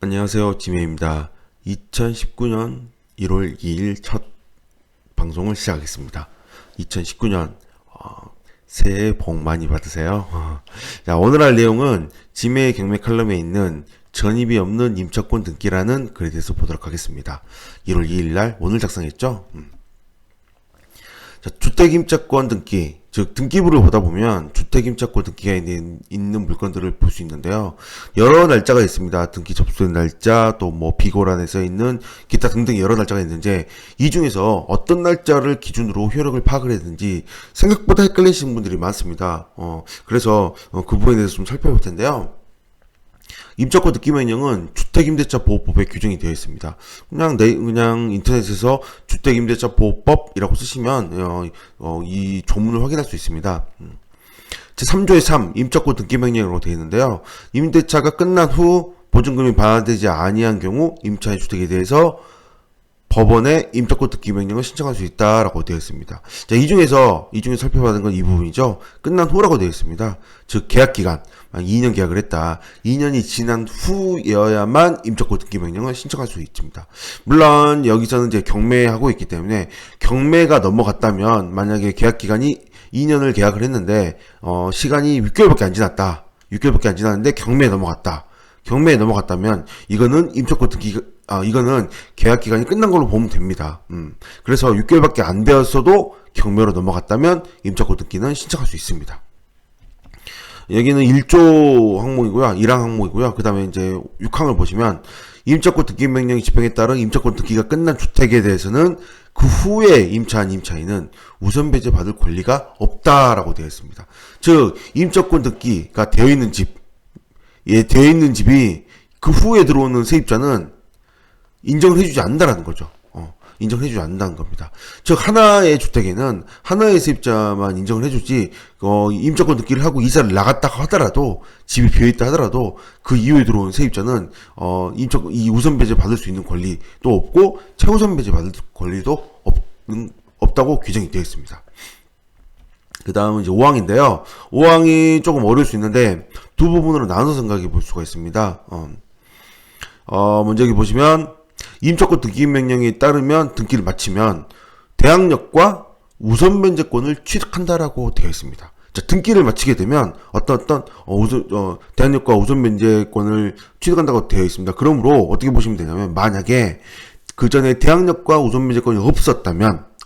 안녕하세요, 지메입니다. 2019년 1월 2일 첫 방송을 시작하겠습니다. 2019년 새해 복 많이 받으세요. 자, 오늘 할 내용은 지메의 경매 칼럼에 있는 전입이 없는 임차권 등기라는 글에 대해서 보도록 하겠습니다. 1월 2일 날 오늘 작성했죠. 자, 주택임차권 등기, 즉 등기부를 보다 보면 주택임차권 등기가 있는 물건들을 볼 수 있는데요. 여러 날짜가 있습니다. 등기 접수된 날짜, 또 뭐 비고란에 써 있는 기타 등등 여러 날짜가 있는데, 이 중에서 어떤 날짜를 기준으로 효력을 파악을 했는지 생각보다 헷갈리시는 분들이 많습니다. 그래서 그 부분에 대해서 좀 살펴볼 텐데요. 임차권 등기명령은 주택임대차 보호법에 규정이 되어 있습니다. 그냥 인터넷에서 주택임대차 보호법이라고 쓰시면 이 조문을 확인할 수 있습니다. 제3조의 3 임차권 등기명령으로 되어 있는데요. 임대차가 끝난 후 보증금이 반환되지 아니한 경우 임차인 주택에 대해서 법원에 임차권 등기 명령을 신청할 수 있다라고 되어 있습니다. 자, 이 중에서 살펴봐야 하는 건 이 부분이죠. 끝난 후라고 되어 있습니다. 즉 계약 기간 2년 계약을 했다. 2년이 지난 후여야만 임차권 등기 명령을 신청할 수 있습니다. 물론 여기서는 이제 경매하고 있기 때문에 경매가 넘어갔다면, 만약에 계약 기간이 2년을 계약을 했는데 시간이 6개월밖에 안 지났다. 6개월밖에 안 지났는데 경매에 넘어갔다면 이거는 임차권 등기 이거는 계약 기간이 끝난 걸로 보면 됩니다. 그래서 6개월밖에 안 되었어도 경매로 넘어갔다면 임차권 등기는 신청할 수 있습니다. 여기는 1조 항목이고요. 1항 항목이고요. 그 다음에 이제 6항을 보시면 임차권 등기 명령이 집행에 따른 임차권 등기가 끝난 주택에 대해서는 그 후에 임차한 임차인은 우선 배제 받을 권리가 없다라고 되어 있습니다. 즉 임차권 등기가 되어 있는 집이 그 후에 들어오는 세입자는 인정을 해주지 않는다라는 거죠. 인정해주지 않는다는 겁니다. 즉 하나의 주택에는 하나의 세입자만 인정을 해주지, 임차권 등기를 하고 이사를 나갔다 하더라도, 집이 비어있다 하더라도 그 이후에 들어온 세입자는 이 우선 배제 받을 수 있는 권리도 없고 최우선 배제 받을 권리도 없다고 규정이 되어 있습니다. 그 다음은 이제 5항인데요. 5항이 조금 어려울 수 있는데 두 부분으로 나눠서 생각해 볼 수가 있습니다. 먼저 여기 보시면 임차권 등기 명령에 따르면 등기를 마치면 대항력과 우선 변제권을 취득한다라고 되어 있습니다. 자, 등기를 마치게 되면 대항력과 우선 변제권을 취득한다고 되어 있습니다. 그러므로 어떻게 보시면 되냐면, 만약에 그 전에 대항력과 우선 변제권이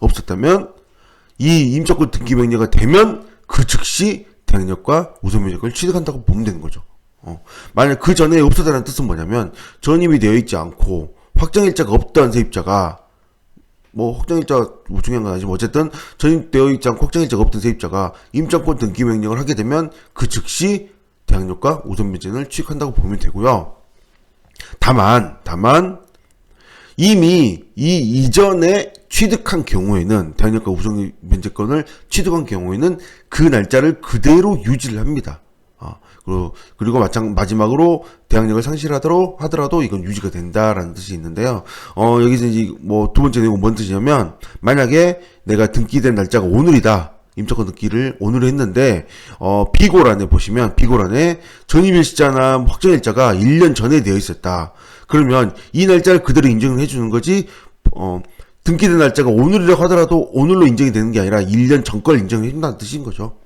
없었다면 이 임차권 등기 명령가 되면 그 즉시 대항력과 우선 변제권을 취득한다고 보면 되는 거죠. 만약 그 전에 없었다는 뜻은 뭐냐면, 전입이 되어 있지 않고 확정일자가 없던 세입자가, 확정일자가 중요한 건 아니지만 어쨌든 전입되어 있지 않고 확정일자가 없던 세입자가 임차권 등기 명령을 하게 되면 그 즉시 대항력과 우선 변제를 취득한다고 보면 되고요. 다만 이미 이 이전에 취득한 경우에는, 대항력과 우선 변제권을 취득한 경우에는 그 날짜를 그대로 유지를 합니다. 그리고 마지막으로 대항력을 상실하더라도 이건 유지가 된다라는 뜻이 있는데요. 여기서 이제 두 번째 내용은 뭔 뜻이냐면, 만약에 내가 등기된 날짜가 오늘이다. 임차권 등기를 오늘 했는데, 비고란에 보시면, 비고란에 전입일자나 확정일자가 1년 전에 되어 있었다. 그러면 이 날짜를 그대로 인정을 해주는 거지, 등기된 날짜가 오늘이라고 하더라도 오늘로 인정이 되는 게 아니라 1년 전 걸 인정해 준다는 뜻인 거죠.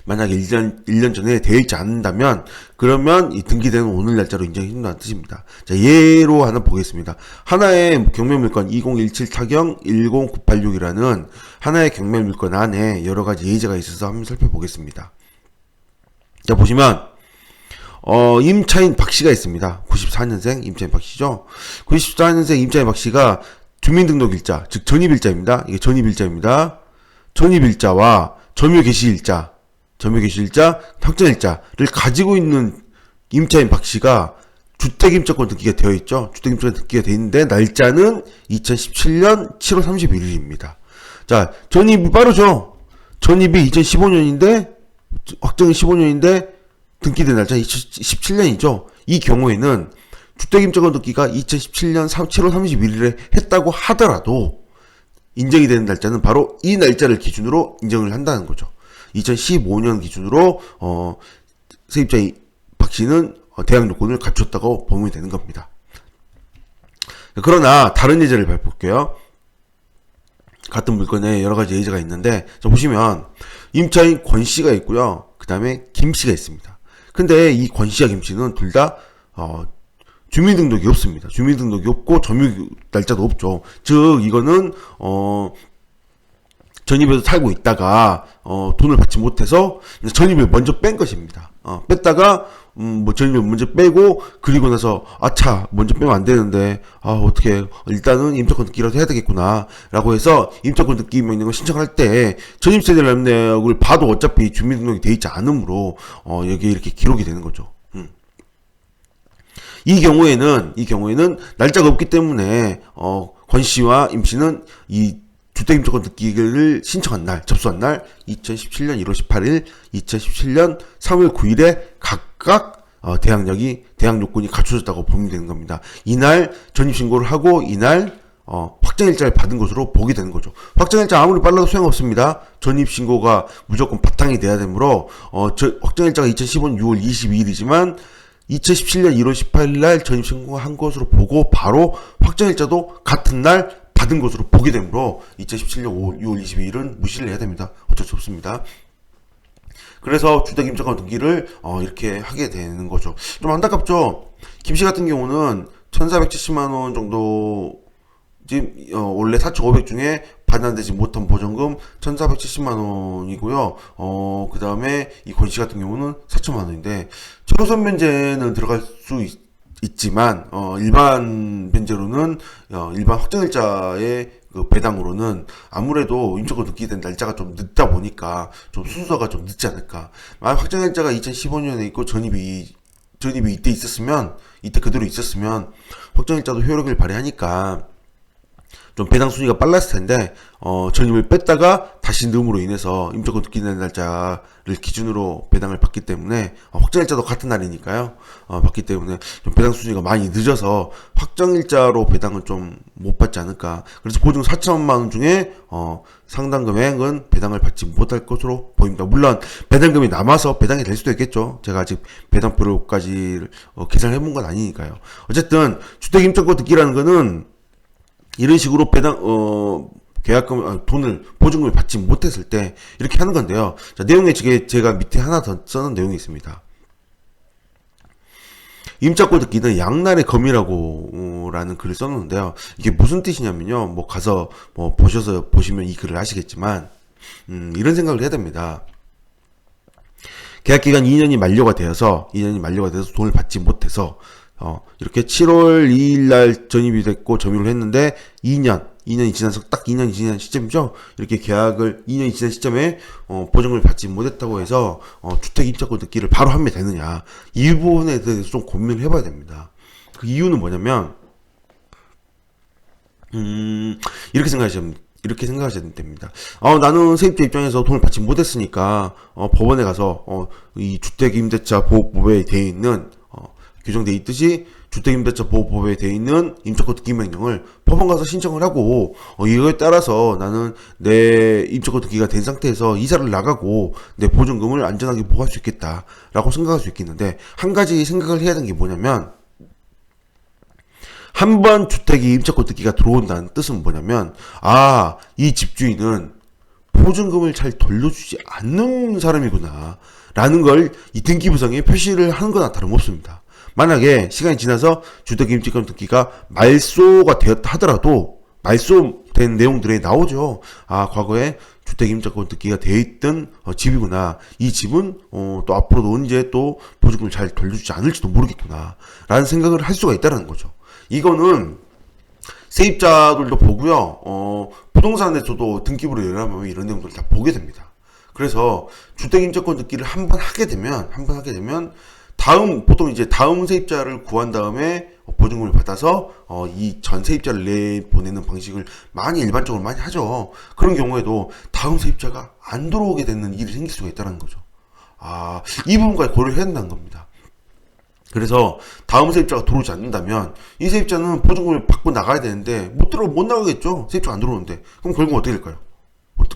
만약에 1년 전에 되어 있지 않는다면, 그러면 이 등기되는 오늘 날짜로 인정해 준다는 뜻입니다. 자, 예로 하나 보겠습니다. 하나의 경매물건 2017 타경 10986이라는 하나의 경매물건 안에 여러 가지 예제가 있어서 한번 살펴보겠습니다. 자, 보시면, 임차인 박씨가 있습니다. 94년생 임차인 박씨죠. 94년생 임차인 박씨가 주민등록일자, 즉 전입일자입니다. 이게 전입일자입니다. 전입일자와 점유개시일자, 확정일자를 가지고 있는 임차인 박씨가 주택임차권 등기가 되어 있죠. 주택임차권 등기가 되어 있는데 날짜는 2017년 7월 31일입니다. 자, 전입이 빠르죠. 전입이 2015년인데 확정이 15년인데 등기된 날짜는 2017년이죠. 이 경우에는 주택임차권 등기가 2017년 7월 31일에 했다고 하더라도 인정이 되는 날짜는 바로 이 날짜를 기준으로 인정을 한다는 거죠. 2015년 기준으로 세입자 박씨는 대항 요건을 갖췄다고 보면 되는 겁니다. 그러나 다른 예제를 발표할게요. 같은 물건에 여러 가지 예제가 있는데, 자, 보시면 임차인 권 씨가 있고요. 그 다음에 김 씨가 있습니다. 근데 이 권 씨와 김 씨는 둘 다 주민등록이 없습니다. 주민등록이 없고 점유 날짜도 없죠. 즉 이거는 전입에서 살고 있다가 돈을 받지 못해서 전입을 먼저 뺀 것입니다. 뺐다가 뭐 전입을 먼저 빼고, 그리고 나서 아차 먼저 빼면 안 되는데 어떻게 일단은 임차권 등기라도 해야 되겠구나 라고 해서 임차권 등기 명령을 신청할 때 전입세대 남력을 봐도 어차피 주민등록이 돼 있지 않으므로 여기에 이렇게 기록이 되는 거죠. 이 경우에는 날짜가 없기 때문에 권 씨와 임 씨는 이 주택임차권 등기를 신청한 날, 접수한 날 2017년 1월 18일, 2017년 3월 9일에 각각 대항 요건이 갖춰졌다고 보면 되는 겁니다. 이날 전입신고를 하고 이날 확정일자를 받은 것으로 보게 되는 거죠. 확정일자 아무리 빨라도 소용없습니다. 전입신고가 무조건 바탕이 돼야 되므로 확정일자가 2015년 6월 22일이지만 2017년 1월 18일 날 전입신고한 것으로 보고 바로 확정일자도 같은 날 받은 것으로 보게 되므로 2017년 6월 22일은 무시를 해야 됩니다. 어쩔 수 없습니다. 그래서 주택임차권 등기를 이렇게 하게 되는 거죠. 좀 안타깝죠. 김씨 같은 경우는 1,470만원 정도, 지금 원래 4,500 중에 반환되지 못한 보전금 1,470만원이고요. 그 다음에 이 권씨 같은 경우는 4천만원인데 초선 면제는 들어갈 수 있지만 일반 변제로는 일반 확정일자의 그 배당으로는 아무래도 임차권 등기된 날짜가 좀 늦다 보니까 좀 순서가 좀 늦지 않을까. 만약 확정일자가 2015년에 있고 전입이 이때 있었으면, 이때 그대로 있었으면 확정일자도 효력을 발휘하니까 좀 배당 순위가 빨랐을 텐데 전입을 뺐다가 다시 넣음으로 인해서 임차권 등기된 날짜를 기준으로 배당을 받기 때문에 확정일자도 같은 날이니까요. 받기 때문에 좀 배당 순위가 많이 늦어서 확정일자로 배당을 좀 못 받지 않을까. 그래서 보증 4천만 원 중에 상당 금액은 배당을 받지 못할 것으로 보입니다. 물론 배당금이 남아서 배당이 될 수도 있겠죠. 제가 아직 배당표로까지 계산을 해본 건 아니니까요. 어쨌든 주택임차권 등기라는 거는 이런 식으로 계약금, 보증금을 받지 못했을 때 이렇게 하는 건데요. 자, 내용에 제가 밑에 하나 더 써놓은 내용이 있습니다. 임차권 등기는 양날의 검이라고 라는 글을 써놓는데요. 이게 무슨 뜻이냐면요. 뭐 가서 보시면 이 글을 아시겠지만 이런 생각을 해야 됩니다. 계약기간 2년이 만료가 되어서 돈을 받지 못해서 이렇게 7월 2일 날 전입이 됐고 점유를 했는데 2년이 지나서 딱 2년이 지난 시점이죠. 이렇게 계약을 2년이 지난 시점에 보증을 받지 못했다고 해서 주택임차권 등기를 바로 하면 되느냐, 이 부분에 대해서 좀 고민을 해봐야 됩니다. 그 이유는 뭐냐면 이렇게 생각하시면 됩니다. 나는 세입자 입장에서 돈을 받지 못했으니까 법원에 가서 이 주택임대차 보호법에 되어 있는 규정되어 있듯이 주택임대차 보호법에 되어 있는 임차권 등기 명령을 법원 가서 신청을 하고 이거에 따라서 나는 내 임차권 등기가 된 상태에서 이사를 나가고 내 보증금을 안전하게 보호할 수 있겠다라고 생각할 수 있겠는데, 한 가지 생각을 해야 되는 게 뭐냐면, 한 번 주택이 임차권 등기가 들어온다는 뜻은 뭐냐면, 이 집주인은 보증금을 잘 돌려주지 않는 사람이구나 라는 걸 이 등기부상에 표시를 하는 거나 다름없습니다. 만약에 시간이 지나서 주택임차권 등기가 말소가 되었다 하더라도 말소된 내용들에 나오죠. 과거에 주택임차권 등기가 되어 있던 집이구나. 이 집은 또 앞으로도 언제 또 보증금을 잘 돌려주지 않을지도 모르겠구나 라는 생각을 할 수가 있다는 거죠. 이거는 세입자들도 보고요. 부동산에서도 등기부를 열어보면 이런 내용들을 다 보게 됩니다. 그래서 주택임차권 등기를 한 번 하게 되면 보통 이제 다음 세입자를 구한 다음에 보증금을 받아서 이 전 세입자를 내보내는 방식을 일반적으로 많이 하죠. 그런 경우에도 다음 세입자가 안 들어오게 되는 일이 생길 수가 있다는 거죠. 이 부분까지 고려를 해야 된다는 겁니다. 그래서 다음 세입자가 들어오지 않는다면 이 세입자는 보증금을 받고 나가야 되는데 못 나가겠죠. 세입자가 안 들어오는데. 그럼 결국은 어떻게 될까요?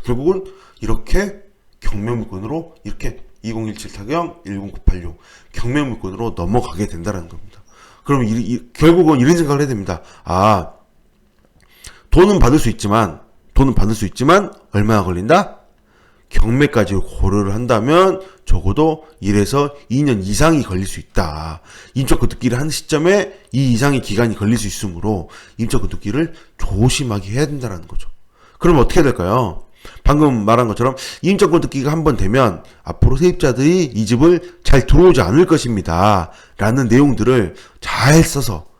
결국은 이렇게 경매물건으로 이렇게 2017 타경 10986 경매 물건으로 넘어가게 된다는 겁니다. 그럼 결국은 이런 생각을 해야 됩니다. 아, 돈은 받을 수 있지만 얼마나 걸린다? 경매까지 고려를 한다면 적어도 1에서 2년 이상이 걸릴 수 있다. 임차권 등기를 하는 시점에 이 이상의 기간이 걸릴 수 있으므로 임차권 등기를 조심하게 해야 된다는 거죠. 그럼 어떻게 해야 될까요? 방금 말한 것처럼 임차권 등기가 한번 되면 앞으로 세입자들이 이 집을 잘 들어오지 않을 것입니다. 라는 내용들을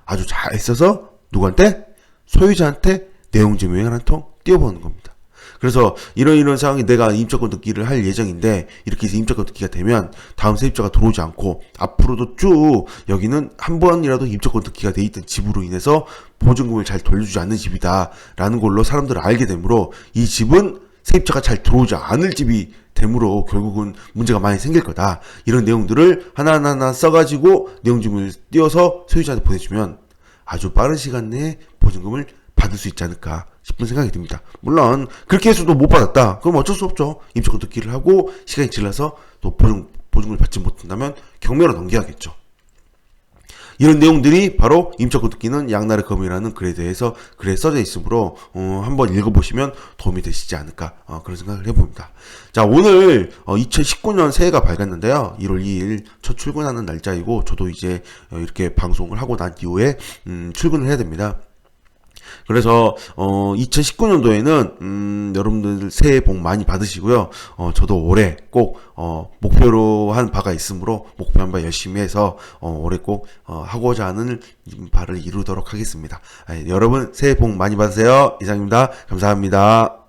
아주 잘 써서 누구한테? 소유자한테 내용 증명을 한 통 띄워보는 겁니다. 그래서 이런 상황이 내가 임차권 등기를 할 예정인데 이렇게 해서 임차권 등기가 되면 다음 세입자가 들어오지 않고 앞으로도 쭉 여기는 한 번이라도 임차권 등기가 돼 있던 집으로 인해서 보증금을 잘 돌려주지 않는 집이다 라는 걸로 사람들을 알게 되므로 이 집은 세입자가 잘 들어오지 않을 집이 되므로 결국은 문제가 많이 생길 거다. 이런 내용들을 하나하나 써가지고 내용증을 띄워서 소유자한테 보내주면 아주 빠른 시간 내에 보증금을 받을 수 있지 않을까 싶은 생각이 듭니다. 물론 그렇게 해서도 못 받았다. 그럼 어쩔 수 없죠. 임차권 등기를 하고 시간이 지나서 또 보증금을 받지 못한다면 경매로 넘겨야겠죠. 이런 내용들이 바로 임차권 등기는 양날의 검이라는 글에 대해서 글에 써져 있으므로 한번 읽어보시면 도움이 되시지 않을까 그런 생각을 해봅니다. 자, 오늘 2019년 새해가 밝았는데요. 1월 2일 첫 출근하는 날짜이고 저도 이제 이렇게 방송을 하고 난 이후에 출근을 해야 됩니다. 그래서 2019년도에는 여러분들 새해 복 많이 받으시고요. 저도 올해 꼭 목표로 한 바가 있으므로 목표한 바 열심히 해서 올해 꼭 하고자 하는 바를 이루도록 하겠습니다. 여러분 새해 복 많이 받으세요. 이상입니다. 감사합니다.